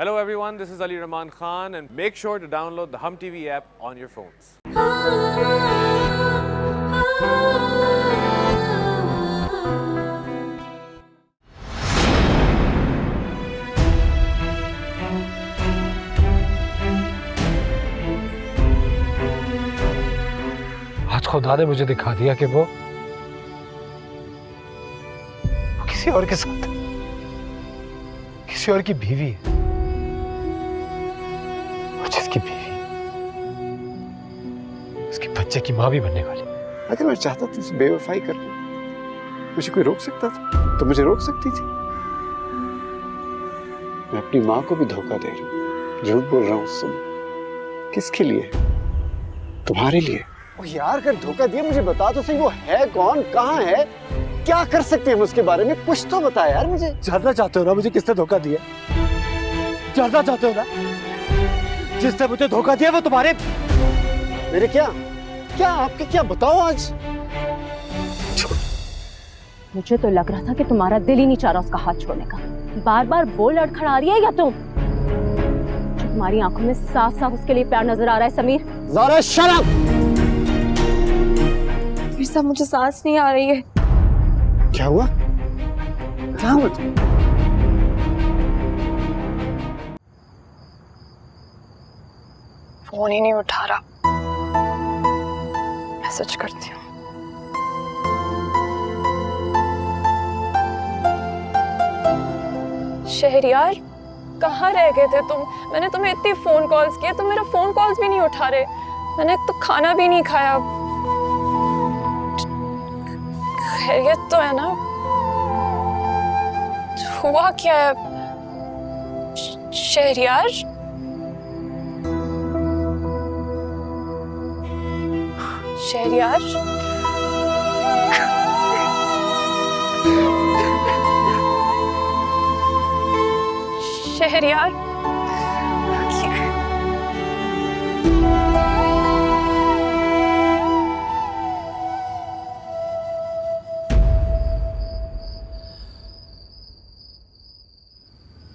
Hello everyone, this is Ali Rahman Khan and make sure to download the Hum TV app on your phones. आज खुदा ने मुझे दिखा दिया कि वो किसी और के साथ, किसी और की बीवी है। और जिसकी बीवी उसके बच्चे की मां भी बनने वाली। अगर मैं चाहता था उसे बेवफाई कर लूं, मुझे कोई रोक सकता था? तो मुझे रोक सकती थी। मैं अपनी मां को भी धोखा दे रही हूं, झूठ बोल रहा हूं। सुन, किसके लिए? तुम्हारे लिए। ओ यार, अगर धोखा दिया मुझे बता तो सही, वो है कौन, कहाँ है, क्या कर सकते हैं हम उसके बारे में? कुछ तो बता यार मुझे। जानना चाहते हो ना मुझे किसने धोखा दिया? जानना चाहते हो ना? जिसने मुझे धोखा दिया वो तुम्हारे मेरे क्या क्या आपके क्या, बताओ आज। मुझे तो लग रहा था कि तुम्हारा दिल ही नहीं चाह रहा उसका हाथ छोड़ने का। बार बार बोल लड़खड़ा रही है या तुम? तुम्हारी आंखों में साफ साफ उसके लिए प्यार नजर आ रहा है। Sameer, Zara shut up. मिर्ज़ा, मुझे सांस नहीं आ रही है। क्या हुआ? क्या हुआ? फोन ही नहीं उठा रहा। मैसेज करती हूँ। शहरयार, कहाँ रह गए थे तुम? मैंने तुम्हें इतनी फोन कॉल्स किए, तुम मेरा फोन कॉल्स भी नहीं उठा रहे। मैंने तो खाना भी नहीं खाया। खैरियत तो है ना? हुआ क्या है शहरयार? शहरयार, शहरयार,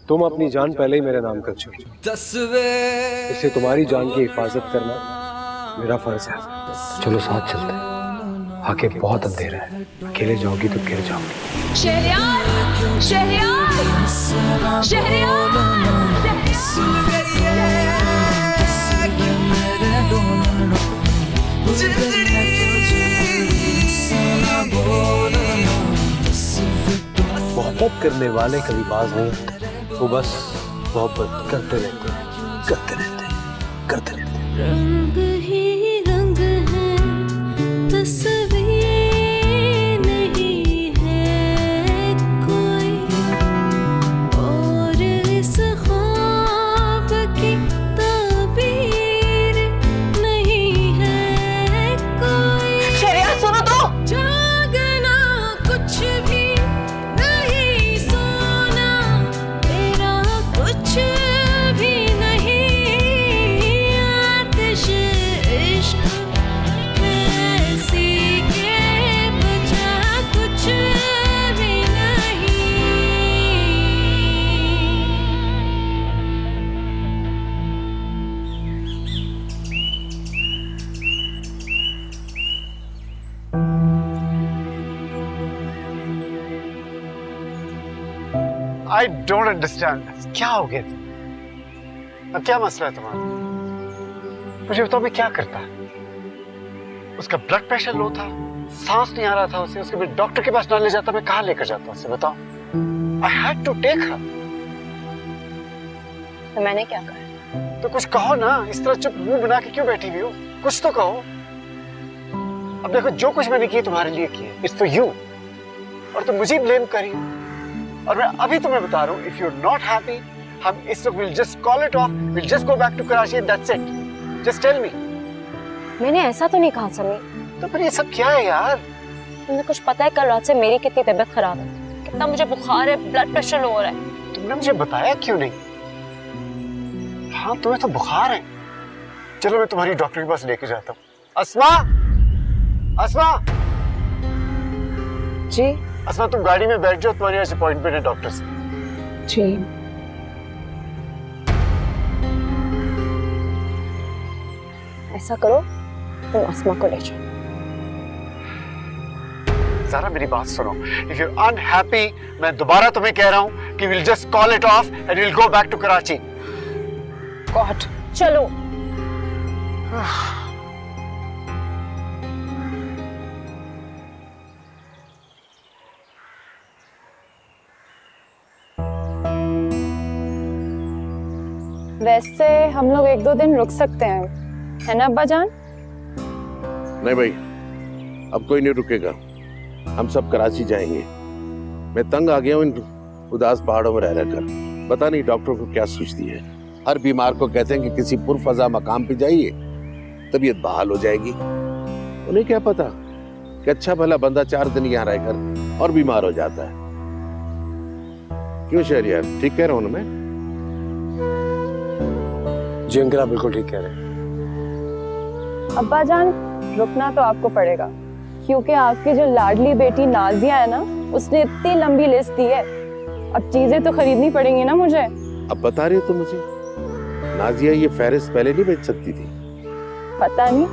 तुम अपनी जान पहले ही मेरे नाम कर चुकी हो, इसलिए तुम्हारी जान की हिफाजत करना मेरा फर्ज है। चलो साथ चलते हैं। आगे बहुत अंधेरा है, अकेले जाओगी तो गिर जाओगी। शहरयार, शहरयार, मोहब्बत करने वाले कभी बाज नहीं होते, वो बस मोहब्बत करते रहते हैं, करते रहते हैं, करते रहते हैं। रंग ही रंग है, तस्वीर नहीं है कोई, और इस ख्वाब की ताबीर नहीं है कोई। शहरयार, सुनो तो। जागना कुछ भी नहीं, सोना तेरा कुछ भी नहीं, आतिश इश्क ऐसी के बचा कुछ भी नहीं। I don't understand. क्या हो गया? अब क्या मसला है तुम्हारा? मुझे बताओ, मैं क्या करता? उसका ब्लड प्रेशर लो था, सांस नहीं आ रहा था उसे, उसके बाद डॉक्टर के पास ना ले जाता, मैं कहाँ लेकर जाता उसे? बताओ। I had to take her. तो मैंने क्या कहा? तो कुछ कहो ना, इस तरह चुप मुंह बना के क्यों बैठी हुई हो? कुछ तो कहो। अब देखो, जो कुछ मैंने किया तुम्हारे लिए किया, इट्स फॉर यू, और तुम मुझे ब्लेम करी। और मैं अभी तुम्हें बता रहा हूँ, if you are not happy, हम इस वक्त will just call it off, will just go back to Karachi and that's it. Just tell me. मैंने ऐसा तो नहीं कहा समीर। तो फिर ये सब क्या है यार? तुम्हें कुछ पता है कल रात से मेरी कितनी तबीयत खराब है? कितना मुझे बुखार है, ब्लड प्रेशर लो हो रहा है। तुमने मुझे बताया क्यों नहीं? हाँ, तुम्हें तो बुखार है। चलो मैं तुम्हारी डॉक्टर के पास लेके जाता हूँ। अस्मा, अस्मा, जी अस्मा, तुम गाड़ी में बैठ जाओ, तुम्हारी आज अपॉइंटमेंट है डॉक्टर से। जी। ऐसा करो, तुम आसमा को ले जाओ। ज़ारा मेरी बात सुनो, इफ यू अनहैप्पी, मैं दोबारा तुम्हें कह रहा हूँ कि will just call it off and will go back to Karachi. God, चलो। वैसे हम लोग 1-2 दिन रुक सकते हैं, है ना अब्बा जान? नहीं भाई, अब कोई नहीं रुकेगा। हम सब कराची जाएंगे। मैं तंग आ गया हूँ इन उदास पहाड़ों में रह रहकर। पता नहीं डॉक्टर को क्या सूझती है। हर बीमार को कहते हैं कि किसी पुरफजा मकाम पे जाइए, तबीयत बहाल हो जाएगी। उन्हें क्या पता कि अच्छा भला बंदा 4 दिन यहाँ रहकर और बीमार हो जाता है। क्यों शहरियार, ठीक कह रहा हूँ ना मैं? जी अंकल, आप बिल्कुल ठीक कह रहे हैं। अब्बा जान, रुकना तो आपको पड़ेगा, क्योंकि आपकी जो लाडली बेटी नाजिया है ना, उसने इतनी लंबी लिस्ट दी है। अब चीजें तो खरीदनी पड़ेंगी ना मुझे। अब बता रही हो तो मुझे, नाजिया ये फेरिस्त पहले नहीं बेच सकती थी? पता नहीं,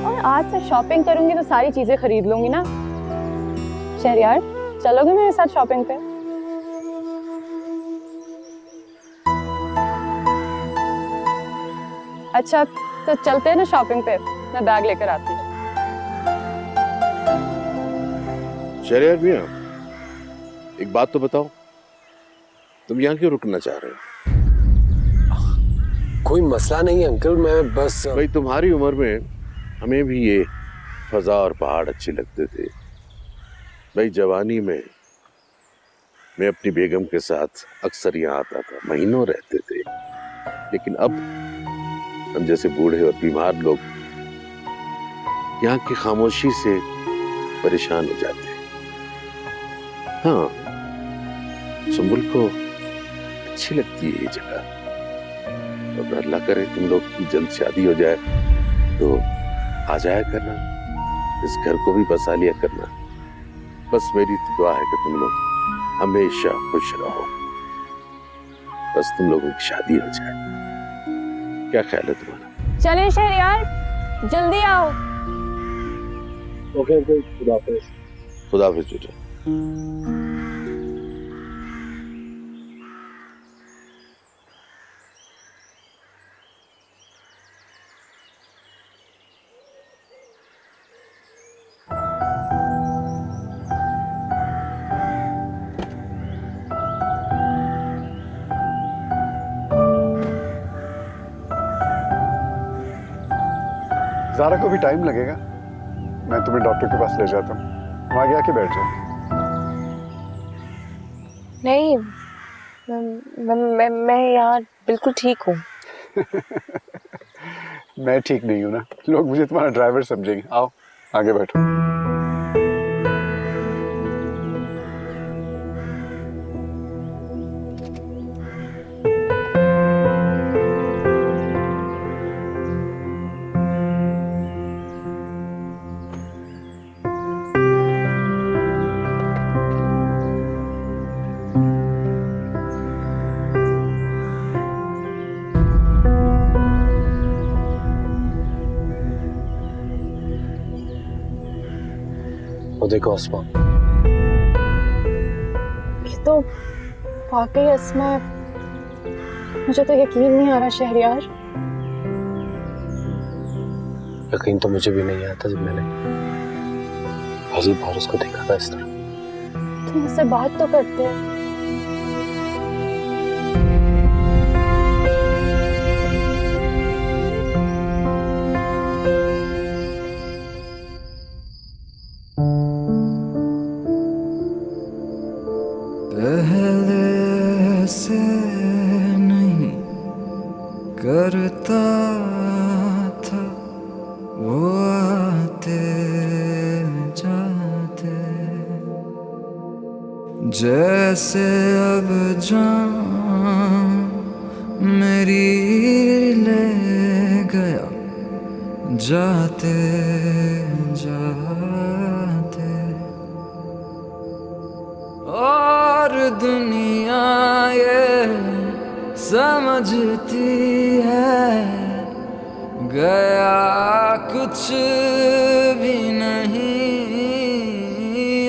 और आज से शॉपिंग करूंगी तो सारी चीजें खरीद लूंगी ना। शहरियार, चलोगे मेरे साथ शॉपिंग पे? अच्छा तो चलते हैं ना शॉपिंग पे, मैं बैग लेकर आती हूँ। शहरियार भैया, एक बात तो बताओ, तुम यहाँ क्यों रुकना चाह रहे हो? कोई मसला नहीं है अंकल, मैं बस भाई तुम्हारी उम्र में हमें भी ये फजा और पहाड़ अच्छे लगते थे। भाई जवानी में मैं अपनी बेगम के साथ अक्सर यहाँ आता था, महीनों रहते थे। लेकिन अब हम जैसे बूढ़े और बीमार लोग यहाँ की खामोशी से परेशान हो जाते हैं। हाँ, सुंबुल को अच्छी लगती है ये जगह, और अल्लाह करे तुम लोग की जल्द शादी हो जाए तो आ जाया करना, इस घर को भी बसा लिया करना। बस मेरी तो दुआ है कि तुम लोग हमेशा खुश रहो, बस तुम लोगों की शादी हो जाए। क्या ख्याल है तुम्हारा? चलें शहरियार, जल्दी आओ। ओके ओके, खुदा हाफिज। खुदा हाफिज बेटा। ज़ारा को भी टाइम लगेगा, मैं तुम्हें डॉक्टर के पास ले जाता हूँ, वहाँ आके बैठ जाओ। नहीं, मैं यार बिल्कुल ठीक हूँ। मैं ठीक नहीं हूँ ना, लोग मुझे तुम्हारा ड्राइवर समझेंगे। आओ आगे बैठो। देखो अस्मा, ये तो वाकई अस्मा है, मुझे तो यकीन नहीं आ रहा शहरियार। यकीन तो मुझे भी नहीं आता जब मैंने पहली बार उसको देखा था इस तरह। तुम मुझसे बात तो करते हैं। पहले से नहीं करता था, वो आते जाते जैसे अब जान मेरी ले गया जाते जाते। और दुनिया ये समझती है गया कुछ भी नहीं,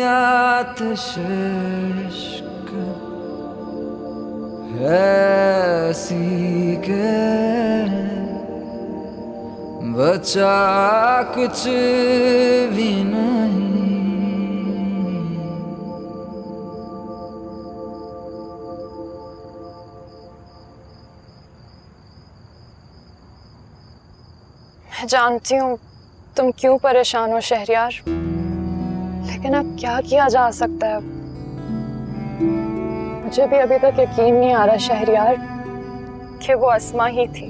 आतिश इश्क ऐसी के बचा कुछ भी नहीं। मैं जानती हूँ तुम क्यों परेशान हो शहरयार, लेकिन अब क्या किया जा सकता है। मुझे भी अभी तक यकीन नहीं आ रहा शहरयार कि वो अस्मा ही थी।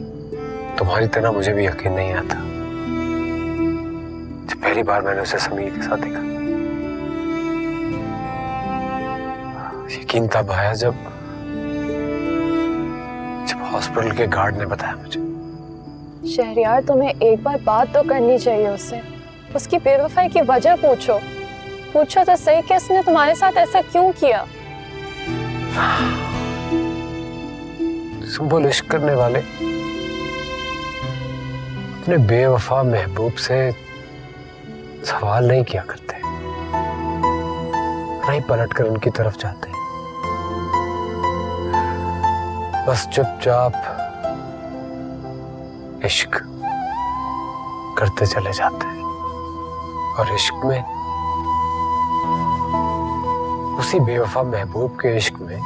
तुम्हारी तरह मुझे भी यकीन नहीं आता। जब पहली बार मैंने उसे समीर के साथ देखा, यकीन तब आया जब हॉस्पिटल के गार्ड ने बताया मुझे। शहरयार तुम्हें एक बार बात तो करनी चाहिए उससे, उसकी बेवफाई की वजह पूछो तो सही कि उसने तुम्हारे साथ ऐसा क्यों किया। सिंपल इश्क करने वाले अपने बेवफा महबूब से सवाल नहीं किया करते, नहीं पलट कर उनकी तरफ जाते, बस चुपचाप इश्क करते चले जाते हैं और इश्क में, उसी बेवफा महबूब के इश्क में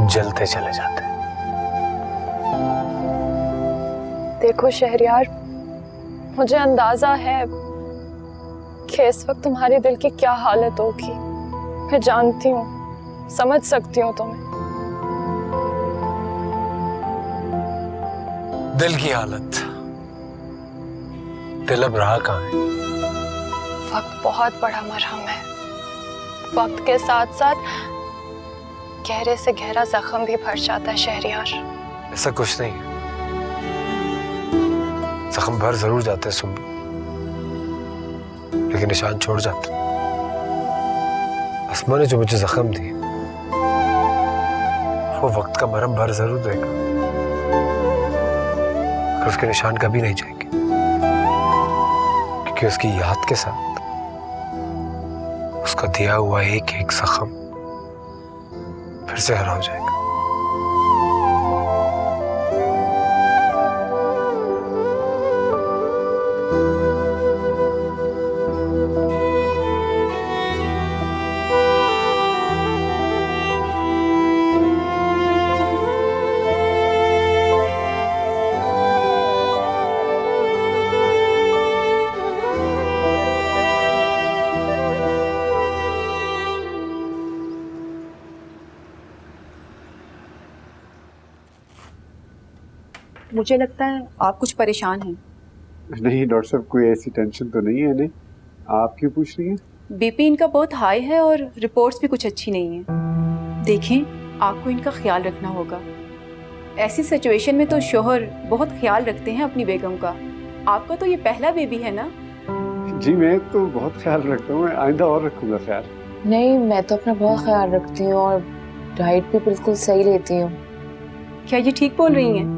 जलते चले जाते हैं। देखो शहरयार, मुझे अंदाजा है कि इस वक्त तुम्हारे दिल की क्या हालत होगी। मैं जानती हूँ, समझ सकती हूँ तुम्हें। दिल की हालत, दिल अब रहा कहाँ है? वक्त बहुत बड़ा मरहम है। वक्त के साथ साथ गहरे से गहरा जख्म भी भर जाता है शहरयार। ऐसा कुछ नहीं है, जख्म भर जरूर जाते हैं सुन, लेकिन निशान छोड़ जाते। अस्मा ने जो मुझे जख्म दिए वो वक्त का मरहम भर जरूर देगा, और उसके निशान कभी नहीं जाएंगे, क्योंकि उसकी याद के साथ उसका दिया हुआ एक एक जख्म फिर से हरा हो जाएगा। मुझे लगता है आप कुछ परेशान हैं। नहीं डॉक्टर साहब, कोई ऐसी टेंशन तो नहीं है। नहीं, आप क्यों पूछ रही हैं? बीपी इनका बहुत हाई है और रिपोर्ट्स भी कुछ अच्छी नहीं है। देखें, आपको इनका ख्याल रखना होगा। ऐसी सिचुएशन में तो शोहर बहुत ख्याल रखते हैं अपनी बेगम का। आपका तो ये पहला बेबी है ना? जी मैं तो बहुत ख्याल रखता हूँ, आइंदा और रखूंगा ख्याल। नहीं, मैं तो अपना बहुत ख्याल रखती हूँ और डाइट भी बिल्कुल सही लेती हूँ। क्या ये ठीक बोल रही हैं?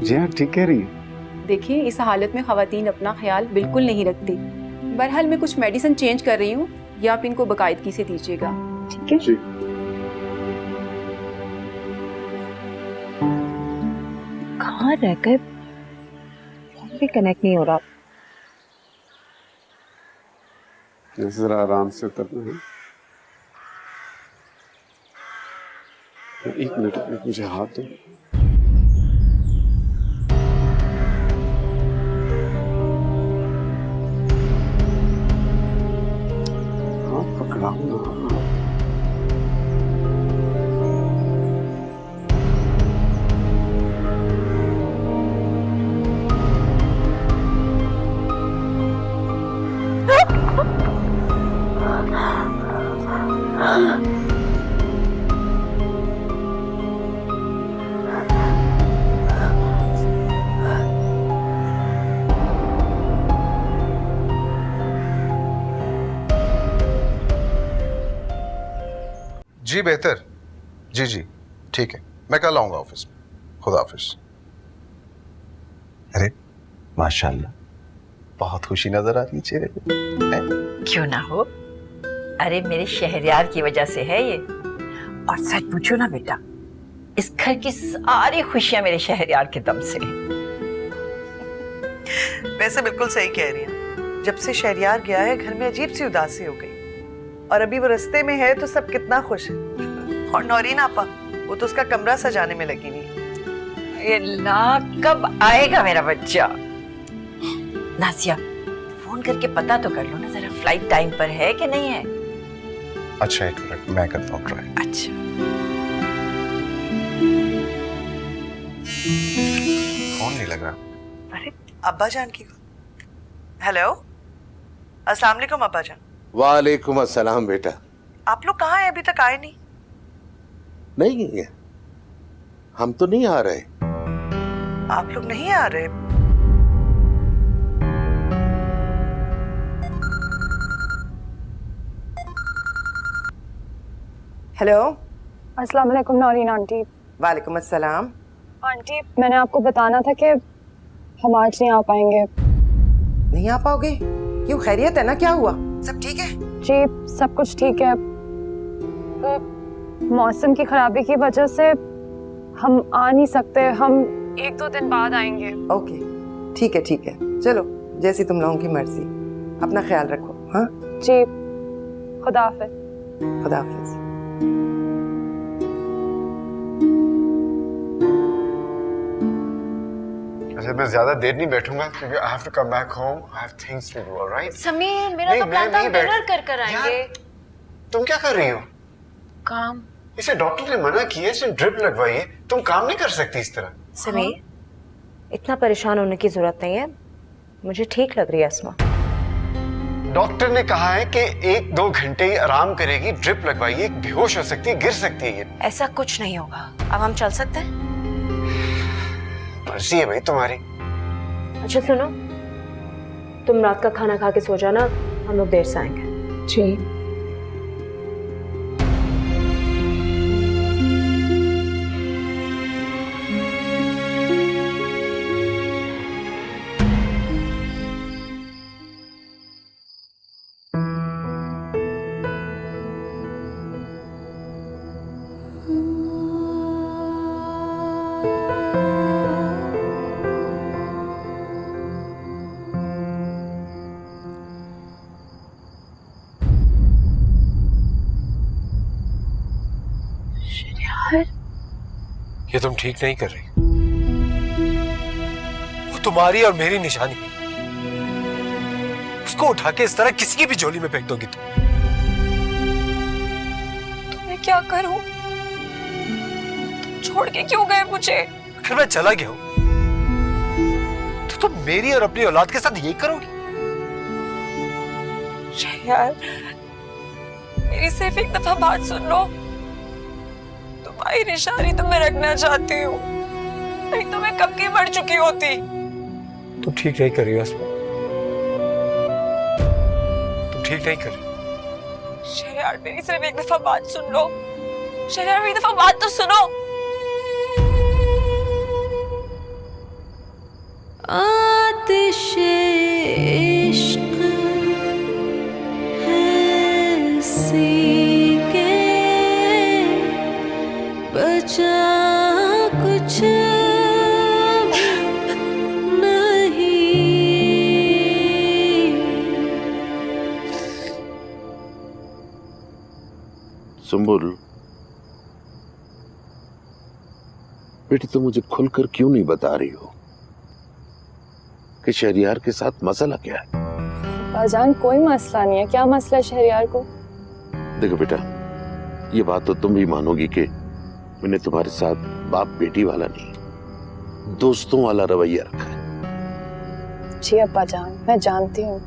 जी हाँ, ठीक कह रही हैं। देखिए, इस हालत में खवातीन अपना ख्याल बिल्कुल नहीं रखती। बहरहाल मैं कुछ मेडिसिन चेंज कर रही हूँ, या आप इनको बाकायदगी से दीजिएगा, ठीक है? जी। कहाँ रह गए? फोन भी कनेक्ट नहीं हो रहा। जरा आराम से उतरना है। एक मिनट, मुझे हाथ दो। हाथ पकड़ा हूँ। जी बेहतर, जी जी ठीक है, मैं कल आऊंगा ऑफिस में। खुदा हाफिज। अरे माशाल्लाह, बहुत खुशी नजर आ रही है चेहरे पे। क्यों ना हो, अरे मेरे शहरयार की वजह से है ये। और सच पूछो ना बेटा, इस घर की सारी खुशियां मेरे शहरयार के दम से हैं। वैसे बिल्कुल सही कह रही हैं। जब से शहरयार गया है घर में अजीब सी उदासी हो गई, और अभी वो रास्ते में है तो सब कितना खुश है। और नौरीन आपा, वो तो उसका कमरा सजाने में लगी हुई है। ये अल्लाह, कब आएगा मेरा बच्चा? नासिया, फोन करके पता तो कर लो ना जरा, फ्लाइट टाइम पर है कि नहीं है। अच्छा एक मिनट, मैं करता हूँ ट्राई। अच्छा, फोन नहीं लग रहा। अरे अब्बा जान की। हेलो, अस्सलाम वालेकुम अब्बा जान। वालेकुम अस्सलाम बेटा। आप लोग कहाँ हैं? अभी तक आए नहीं। नहीं, हम तो नहीं आ रहे। आप लोग नहीं आ रहे? हेलो, अस्सलाम वालेकुम नौरीन आंटी। वालेकुम अस्सलाम। आंटी, मैंने आपको बताना था कि हम आज नहीं आ पाएंगे। नहीं आ पाओगे? क्यों, खैरियत है ना? क्या हुआ? सब ठीक है? जी सब कुछ ठीक है। वो मौसम की खराबी की वजह से हम आ नहीं सकते। हम 1-2 दिन बाद आएंगे। ओके, ठीक है ठीक है, चलो जैसी तुम लोगों की मर्जी। अपना ख्याल रखो। हाँ जी, खुदा हाफिज। खुदा हाफिज। अच्छा, मैं ज्यादा देर नहीं बैठूंगा क्योंकि I have to come back home. I have things to do, all right? Sameer, मेरा तो प्लान था हम डिनर कर आएंगे। तुम क्या कर रही हो? काम। इसे डॉक्टर ने मना किया, इसे ड्रिप लगवाई है। तुम काम नहीं कर सकती इस तरह। समीर, इतना परेशान होने की जरूरत नहीं है, मुझे ठीक लग रही है अस्मा। डॉक्टर ने कहा है कि 1-2 घंटे ही आराम करेगी, ड्रिप लगवाइए, बेहोश हो सकती है, गिर सकती है ये। ऐसा कुछ नहीं होगा, अब हम चल सकते हैं। मर्जी है भाई तुम्हारी। अच्छा सुनो, तुम रात का खाना खा के सो जाना, हम लोग देर से आएंगे। जी। ये तुम ठीक नहीं कर रही। वो तुम्हारी और मेरी निशानी है। उसको उठा के इस तरह किसी की भी झोली में फेंक दोगी तुम। तो मैं क्या करूं? तुम छोड़ के क्यों गए मुझे? अगर मैं चला गया हूं तो तुम मेरी और अपनी औलाद के साथ यही करोगी? यार, मेरी सिर्फ एक दफा बात सुन लो। तुम्हारी निशानी तो मैं रखना चाहती हूँ, नहीं तो मैं कब की मर चुकी होती। तुम ठीक नहीं कर रही हो अस्मा, तुम ठीक नहीं कर रही। शहरयार, मेरी सिर्फ एक दफा बात सुन लो। शहरयार, मेरी दफा बात तो सुनो। आतिशे इश्क है सीके बचा कुछ सुंबुल, बेटी तुम मुझे खुलकर क्यों नहीं बता रही हो कि शहरयार के साथ मसला क्या है? बाजान, कोई मसला नहीं है। क्या मसला है शहरयार को? देखो बेटा, ये बात तो तुम भी मानोगी कि मैंने तुम्हारे साथ बाप बेटी वाला नहीं, दोस्तों वाला रवैया रखा है। जी अब्बा जान, मैं जानती हूँ,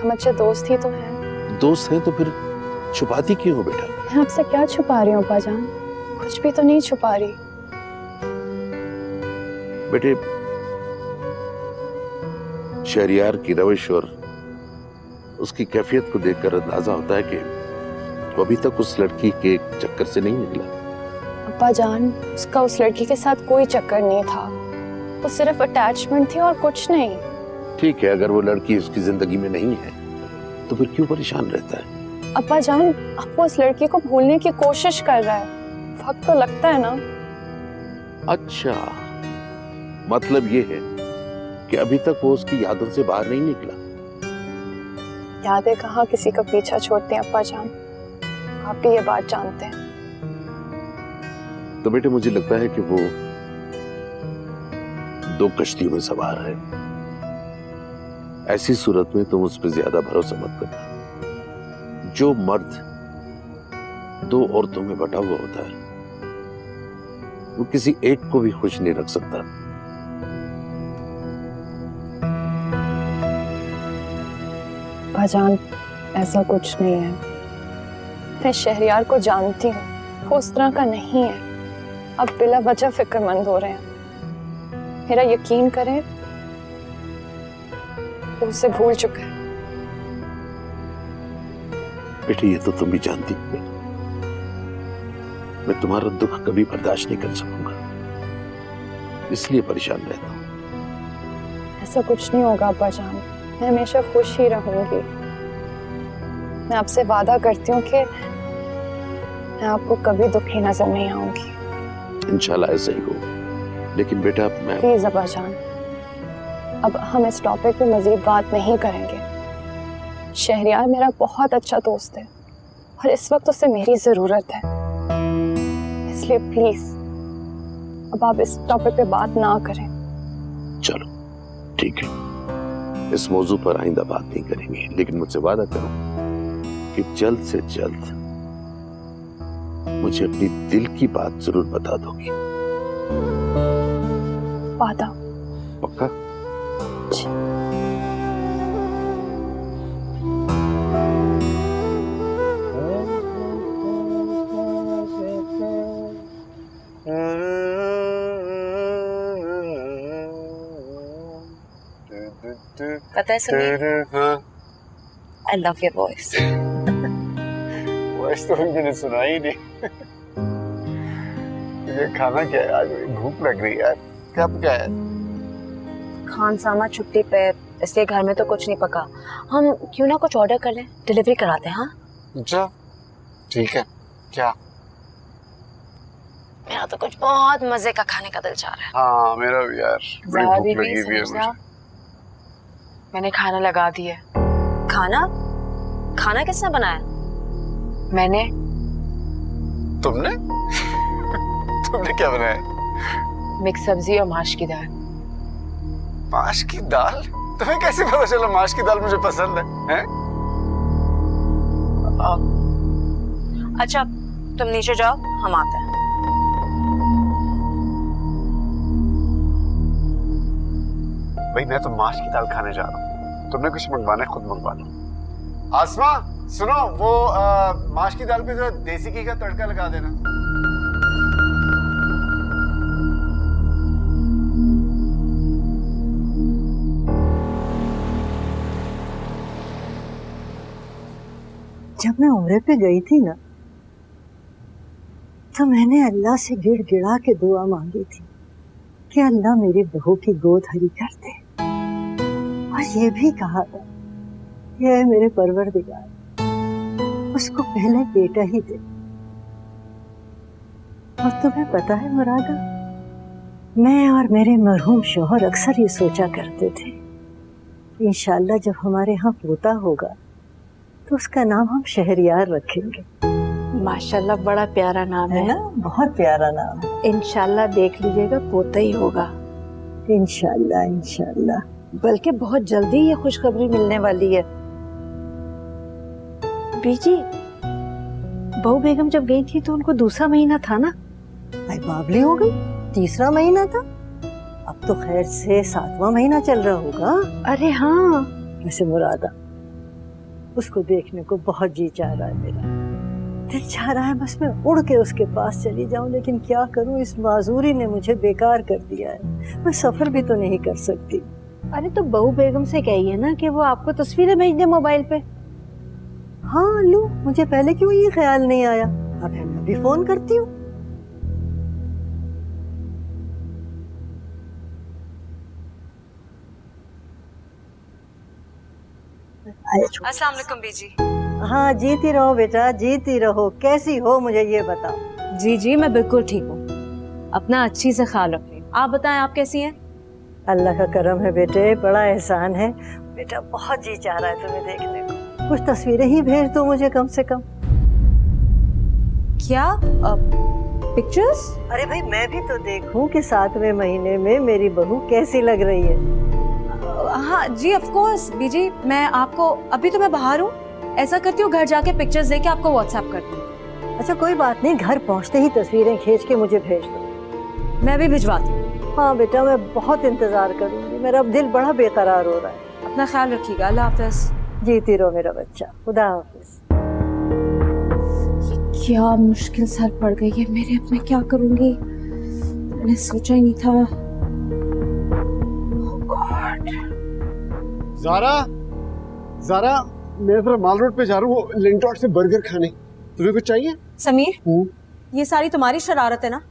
हम अच्छे दोस्त ही तो हैं। दोस्त हैं तो फिर छुपाती क्यों हो बेटा? मैं आपसे क्या छुपा रही हूँ अब्बा जान? कुछ भी तो नहीं छुपा रही। बेटे, शहरयार की रविश और उसकी कैफियत को देखकर अंदाजा होता है कि वो अभी तक उस लड़की के चक्कर से नहीं निकला। अब्बा जान, उसका उस लड़की के साथ कोई चक्कर नहीं था। वो सिर्फ अटैचमेंट थी और कुछ नहीं। ठीक है, अगर वो लड़की उसकी जिंदगी में नहीं है तो फिर क्यों परेशान रहता है? अब्बा जान, अब वो उस लड़की को भूलने की कोशिश कर रहा है, वक्त तो लगता है ना। अच्छा, मतलब ये है कि अभी तक वो उसकी यादों से बाहर नहीं निकला। यादें कहाँ किसी का पीछा छोड़ती हैं अब्बा जान, आप भी ये बात जानते हैं। तो बेटे मुझे लगता है कि वो 2 कश्तियों में सवार है। ऐसी सूरत में तुम उस पर ज्यादा भरोसा मत करना। जो मर्द 2 औरतों में बटा हुआ होता है वो किसी एक को भी खुश नहीं रख सकता। भाजान, ऐसा कुछ नहीं है। मैं शहरयार को जानती हूँ, वो उस तरह का नहीं है। अब बिला वजह फिक्रमंद हो रहे हैं। मेरा यकीन करें, वो उसे भूल चुका है। बेटे ये तो तुम भी जानती हो, मैं तुम्हारा दुख कभी बर्दाश्त नहीं कर सकूंगा, इसलिए परेशान रहता हूँ। ऐसा कुछ नहीं होगा अब्बा जान, मैं हमेशा खुश ही रहूंगी। मैं आपसे वादा करती हूँ कि मैं आपको कभी दुखी नजर नहीं आऊंगी। इंशाल्लाह ऐसा ही हो। लेकिन बेटा मैं प्लीज अब्बा जान, अब हम इस टॉपिक पे मजीद बात नहीं करेंगे। शहरयार मेरा बहुत अच्छा दोस्त है और इस वक्त उसे मेरी जरूरत है, इसलिए प्लीज अब आप इस टॉपिक पे बात ना करें। चलो ठीक है, इस मौजू पर आइंदा बात नहीं करेंगे, लेकिन मुझसे वादा करो कि जल्द से जल्द मुझे अपनी दिल की बात जरूर बता दोगी। वादा? पक्का? पता है Sunil, I love your voice. Voice तो मैंने सुना ही नहीं। ये खाना क्या है? आज भूख लग रही है यार। कब क्या है? खान सामा छुट्टी पे, इसलिए घर में तो कुछ नहीं पका। हम क्यों ना कुछ ऑर्डर कर लें, डिलीवरी कराते हैं। हाँ अच्छा ठीक है। क्या? मेरा तो कुछ बहुत मजे का खाने का दिल चाह रहा है। हाँ मेरा भी यार, बड़ी भूख लगी हुई है मुझे। मैंने खाना लगा दिया। खाना? खाना किसने बनाया? मैंने। तुमने? तुमने क्या बनाया? मिक्स सब्जी और माश की दाल। माश की दाल? तुम्हें कैसे पता चला माश की दाल मुझे पसंद है? हैं? अच्छा तुम नीचे जाओ, हम आते हैं। भाई मैं तो माश की दाल खाने जा रहा हूँ, तुमने कुछ मंगवाना है खुद मंगवा लो। आसमा सुनो, वो माश की दाल पे जरा देसी घी का तड़का लगा देना। जब मैं उम्रे पे गई थी ना, तो मैंने अल्लाह से गिड़गिड़ा के दुआ मांगी थी कि अल्लाह मेरी बहू की गोद हरी कर दे, और ये भी कहा था कि ऐ मेरे परवरदिगार, उसको पहले बेटा ही दे। और तुम्हें पता है मुरादा, मैं और मेरे मरहूम शौहर अक्सर ये सोचा करते थे, इंशाल्लाह जब हमारे यहाँ पोता होगा तो उसका नाम हम शहरयार रखेंगे। माशाल्लाह बड़ा प्यारा नाम है ना? बहुत प्यारा नाम है। इंशाल्लाह देख लीजिएगा पोता ही होगा। इंशाल्लाह इंशाल्लाह। बल्कि बहुत जल्दी ये खुशखबरी मिलने वाली है। बीजी, बहू बेगम जब गई थी तो उनको 2रा महीना था ना? भाई बाबली हो गई, 3रा महीना था। अब तो खैर से 7वां महीना चल रहा होगा। अरे हाँ। वैसे मुरादा, उसको देखने को बहुत जी चाह रहा है मेरा। दिल चाह रहा है बस मैं उड़ के उसके पास चली जाऊं, लेकिन क्या करूं, इस माजूरी ने मुझे बेकार कर दिया है। मैं सफर भी तो नहीं कर सकती। अरे तो बहू बेगम से कहिए ना कि वो आपको तस्वीरें भेज दे मोबाइल पे। हाँ लो, मुझे पहले क्यों ये ख्याल नहीं आया। अब मैं भी फोन करती हूँ। अस्सलाम वालेकुम बीजी। हाँ जीती रहो बेटा, जीती रहो। कैसी हो मुझे ये बताओ। जी जी मैं बिल्कुल ठीक हूँ, अपना अच्छी से ख्याल रखिए। आप बताएं आप कैसी हैं? अल्लाह का करम है बेटे, बड़ा एहसान है बेटा। बहुत जी चाह रहा है तुम्हें देखने को। कुछ तस्वीरें ही भेज दो मुझे कम से कम। क्या पिक्चर्स? अरे भाई मैं भी तो देखूं कि 7वें महीने में मेरी बहू कैसी लग रही है। हाँ जी ऑफ कोर्स बीजी, मैं आपको, अभी तो मैं बाहर हूँ, ऐसा करती हूँ घर जाके पिक्चर्स देके आपको व्हाट्सएप करती हूँ। अच्छा कोई बात नहीं, घर पहुँचते ही तस्वीरें खींच के मुझे भेज दो। मैं भी भिजवाती हूँ। हाँ बेटा मैं बहुत इंतजार करूंगी, मेरा दिल बड़ा बेकरार हो रहा है। अपना ख्याल रखिएगा, अल्लाह हाफ़िज़। जीती रहो मेरा बच्चा, खुदा हाफिज। क्या मुश्किल सर पड़ गई है मेरे, अब मैं क्या करूंगी, मैंने सोचा ही नहीं था। ज़ारा, ज़ारा मैं जरा माल रोड पे जा रहा हूँ लिंटॉट से बर्गर खाने। तुम्हें कुछ चाहिए? समीर ये सारी तुम्हारी शरारत है ना?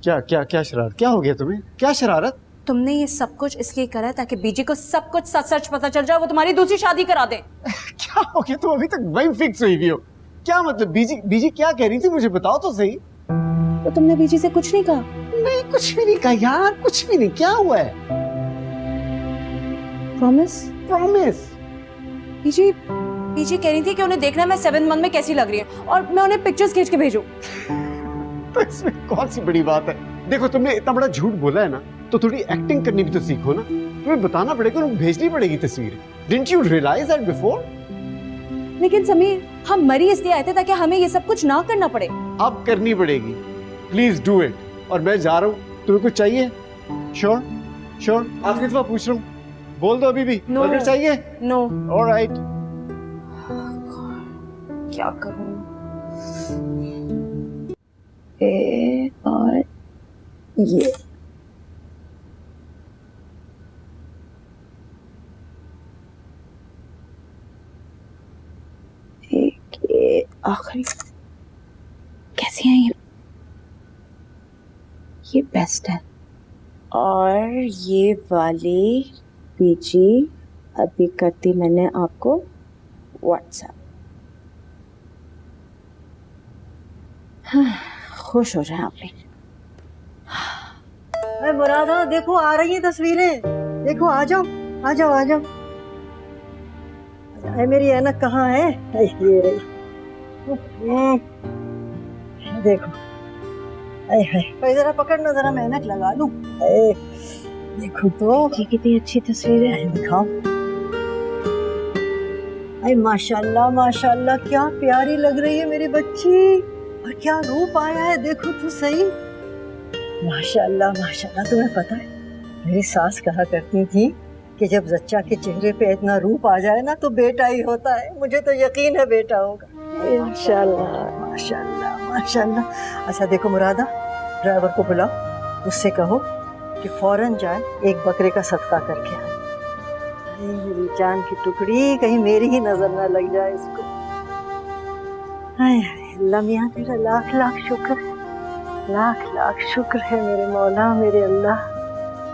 क्या क्या क्या शरारत? क्या हो गया तुम्हें? क्या शरारत? तुमने ये सब कुछ इसलिए करा है ताकि बीजी को सब कुछ सच सच पता चल जाए, वो तुम्हारी दूसरी शादी करा दे। क्या हो गया? तुम अभी तक वही फिक्स हुई भी हो? क्या मतलब? बीजी क्या कह रही थी मुझे बताओ तो सही। तो तुमने बीजी से कुछ नहीं कहा? नहीं कुछ भी नहीं कहा यार, कुछ भी नहीं। क्या हुआ है? प्रॉमिस? प्रॉमिस। बीजी कह रही थी कि उन्हें देखना है मैं 7th मंथ में कैसी लग रही है और मैं उन्हें पिक्चर्स खींच के भेजूं। तो इसमें कौन सी बड़ी बात है? देखो तुमने इतना बड़ा झूठ बोला है ना, तो थोड़ी एक्टिंग करनी भी तो सीखो ना। तुम्हें बताना पड़ेगा, उन्हें भेजनी पड़ेगी तस्वीरें। Didn't you realize that before? लेकिन समीर हम मरी इसलिए आए थे ताकि हमें ये सब कुछ ना करना पड़े। अब करनी पड़ेगी। Please do it. और मैं जा रहा हूँ, तुम्हें कुछ चाहिए? श्योर श्योर, आखिरी दफा पूछ रहा हूँ, बोल दो अभी भी। बर्गर चाहिए? नो। ऑलराइट। क्या करूँ? और ये आखिरी कैसी है ये बेस्ट है। और ये वाली बीजी अभी करती मैंने आपको व्हाट्सएप। हाँ, खुश हो जाए आप भी। अरे मुरादा देखो आ रही हैं तस्वीरें, देखो आ जाओ आ जाओ आ जाओ। अरे मेरी ऐनक कहाँ है? ये रही। देखो अरे जरा पकड़ना, जरा मैं ऐनक लगा लूं। देखो तो कितनी अच्छी तस्वीरें हैं, दिखाओ। अरे माशाल्लाह माशाल्लाह क्या प्यारी लग रही है मेरी बच्ची, और क्या रूप आया है, देखो तो सही। माशाल्लाह माशाल्लाह। तुम्हें पता है मेरी सास कहा करती थी कि जब जच्चा के चेहरे पे इतना रूप आ जाए ना तो बेटा ही होता है। मुझे तो यकीन है बेटा होगा इंशाल्लाह। माशाल्लाह माशाल्लाह। अच्छा देखो मुरादा, ड्राइवर को बुलाओ, उससे कहो कि फौरन जाए एक बकरे का सदका करके आए। मेरी जान की टुकड़ी, कहीं मेरी ही नजर ना लग जाए इसको। हाय अल्लाह मियां तेरा लाख लाख शुक्र है, लाख लाख शुक्र है मेरे मौला मेरे अल्लाह,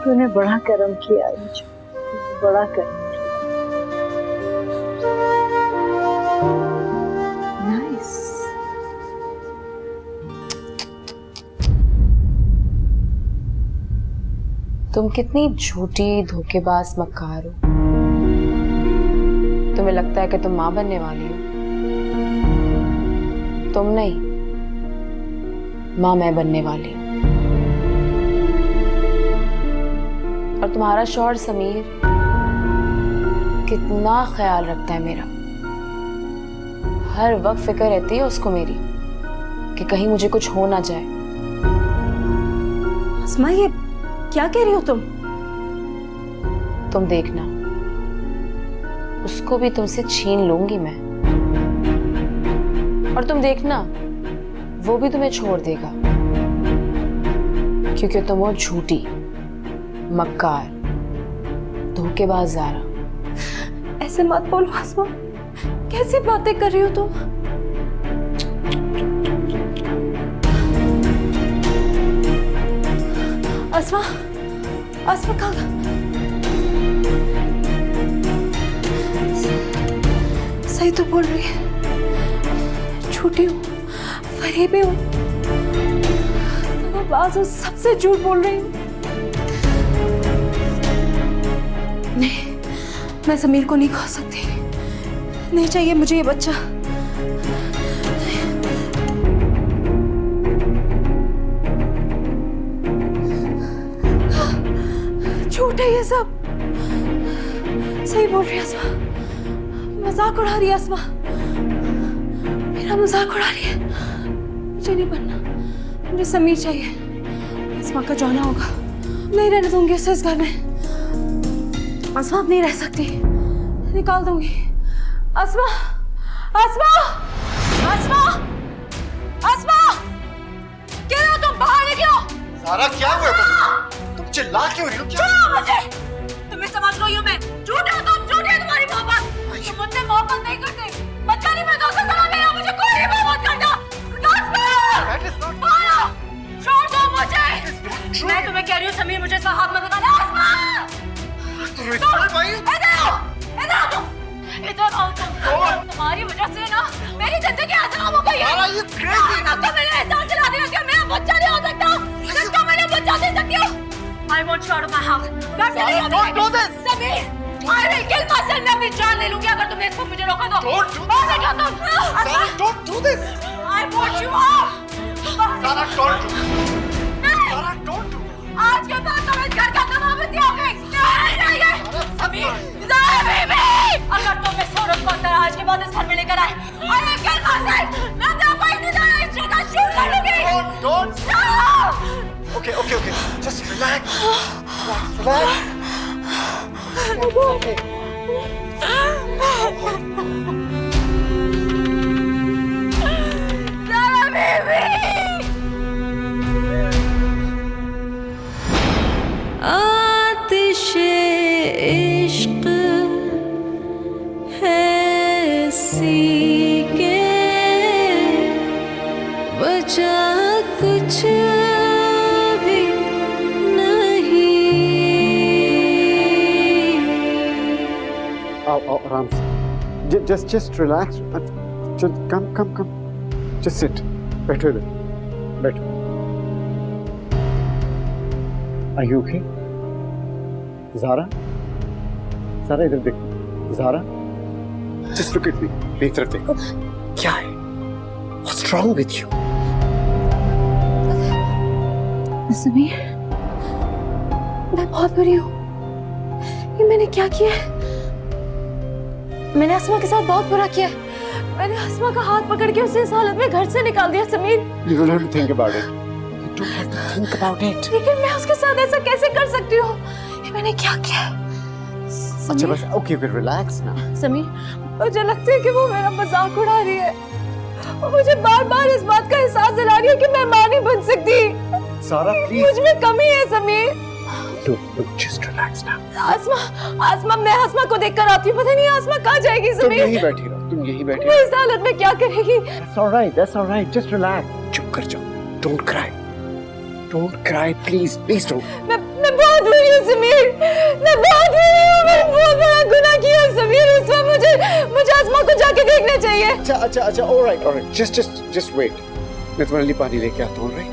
तूने बड़ा करम किया मुझे, बड़ा करम किया। नाइस। तुम कितनी झूठी धोखेबाज मक्कार हो। तुम्हें लगता है कि तुम माँ बनने वाली हो, तुम नहीं, माँ मैं बनने वाली हूँ। और तुम्हारा शौहर समीर कितना ख्याल रखता है मेरा, हर वक्त फिक्र रहती है उसको मेरी कि कहीं मुझे कुछ हो ना जाए। अस्मा ये क्या कह रही हो तुम देखना, उसको भी तुमसे छीन लूंगी मैं, और तुम देखना वो भी तुम्हें छोड़ देगा, क्योंकि तुम हो झूठी मक्कार धोखेबाज ज़ारा। ऐसे मत बोलो अस्मा, कैसी बातें कर रही हो तुम? अस्मा अस्मा कहाँ? सही तो बोल रही है, झूठी हूँ, फरेबी हूँ, बाजू सबसे झूठ बोल रही हूँ। नहीं, मैं समीर को नहीं खो सकती, नहीं चाहिए मुझे ये बच्चा। झूठ है ये सब, सही बोल रही है आसमा, मजाक उड़ा रही है आसमा, मेरा मजाक उड़ा रही है। मुझे नहीं बनना, मुझे समीर चाहिए। आसमा का जाना होगा, नहीं रहने दूंगी उसे इस घर में। आसमा अब नहीं रह सकती, निकाल दूंगी। आसमा, आसमा, आसमा, आसमा, कह रहा तुम बाहर निकलो। सारा क्या हुआ तुम चिल्ला क्यों रही हो? क्या मुझे तुम्हें समझ रही हूँ मैं, झूठ है तुम, झूठ है तुम्हारी मोहब्बत, तुम मुझसे मोहब्बत नहीं करते, बच्चा नहीं पैदा हो सकता मेरा, मुझे कोई नहीं मोहब्बत करता। छोड़ दो मुझे, मैं तुम्हें कह रही हूँ समीर मुझे इसका हाथ मत लगाना। इधर आओ तुम, तुम्हारी वजह से ना मेरी जिंदगी आसान हो गई है। तो मैंने एहसास दिला दिया कि मेरा बच्चा नहीं हो सकता, जिसको मैंने बच्चा दे सकती हूँ। I want you out of my house. Don't do this. Samir, I will kill myself. मैं अपनी जान ले लूँगी अगर तुमने इसको मुझे रोका तो। Don't do this. I want you out. Sara, don't do this. Sara, don't do this. आज के बाद तुम इस घर का दबावती हो गई। समीर, बेबी, अगर तुम इस औरत को अंदर आज के बाद इस घर में लेकर आए, I will kill myself. मैं अपना पैसे देना इस जगह शूट कर लूँगी। Don't. Okay. Just relax. Okay. Sara, baby. आतिशे इश्क है सीके बचा कुछ भी नहीं। आओ आराम से, just relax. Come. Just sit. बैठो इधर, बैठो। Are you okay? Zara इधर देखो। Zara, just look at me. मेरी तरफ देखो। क्या है? What's wrong with you? Sameer, मैं बहुत बुरी हूँ। ये मैंने क्या किया है? मैंने आसमा के साथ बहुत बुरा किया है। मैंने आसमा का हाथ पकड़ के उसे इस हालत में घर से निकाल दिया। Sameer, You don't have to think about it. You don't have to think about it. लेकिन मैं उसके साथ ऐसा कैसे कर सकती हूँ? ये मैंने क्या किया? अच्छा बस, okay, relax now. समीर, मुझे लगता है कि वो मेरा मजाक उड़ा रही है। वो मुझे बार-बार इस बात का एहसास दिला रही है कि मैं माँ नहीं बन सकती। Sara, please. मुझ में कमी है Sameer. Look, just relax now. आसमा, मैं आसमा को देखकर आती हूँ। पता नहीं आसमा कहाँ जाएगी तुम समीर। यहीं बैठी रहो, तुम यहीं बैठी वो रहो। इस हालत में क्या करेगी? That's all right. Just relax. चुप कर जाओ. Don't cry, please don't. मैं बहुत बुरी हूँ समीर। मैं बहुत बुरी हूँ। मैं बहुत बड़ा गुनाह किया समीर। इस वक्त मुझे आसमा को जाके देखना चाहिए। अच्छा. All right. Just wait. मैं तुम्हारे लिए पानी लेके आता हूँ, right?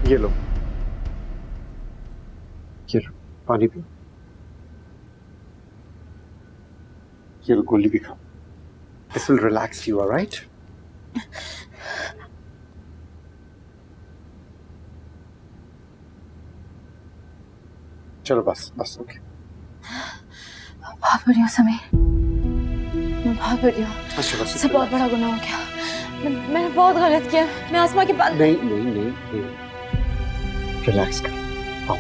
ये लो, पानी पियो। ये लो, गोली भी खाओ। This will relax you, all right? चलो बस, ओके। बहुत बुरी हूँ समीर। मैं बहुत बुरी हूँ। इससे बहुत बड़ा गुनाह हो गया। मैंने बहुत गलत किया। मैं आसमा के पास नहीं। रिलैक्स कर। आओ,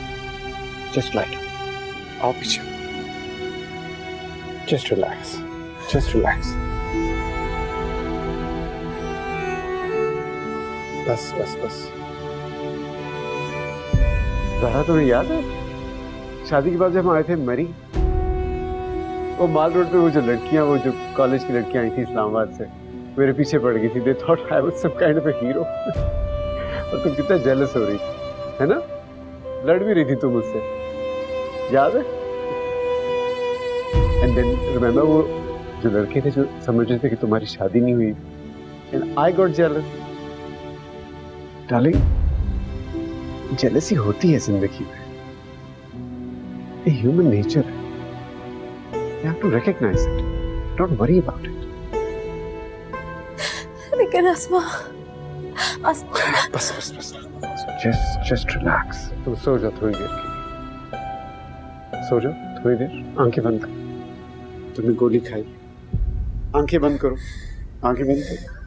जस्ट लाइट। आओ पीछे। Just relax. बस। ज़रा तुम्हें याद है शादी के बाद जब हम आए थे मरी, वो माल रोड पे वो जो लड़कियां, वो जो कॉलेज की लड़कियां आई थी इस्लामाबाद से, मेरे पीछे पड़ गई थी। They thought I was some kind of a hero. और तुम कितना जेलस हो रही थी, है ना? लड़ भी रही थी तुम मुझसे, याद है? एंड देन रिमेंबर वो जो लड़के थे जो समझ रहे थे कि तुम्हारी शादी नहीं हुई, and I got jealous. Darling, jealousy होती है जिंदगी में, ये ह्यूमन नेचर है। You have to recognize it. Don't worry about it. लेकिन आसमा बस बस बस just relax. तुम सो जाओ थोड़ी देर के लिए, सो जाओ थोड़ी देर, आंखें बंद करो। तुमने गोली खाई, आंखें बंद करो, आंखें बंद करो।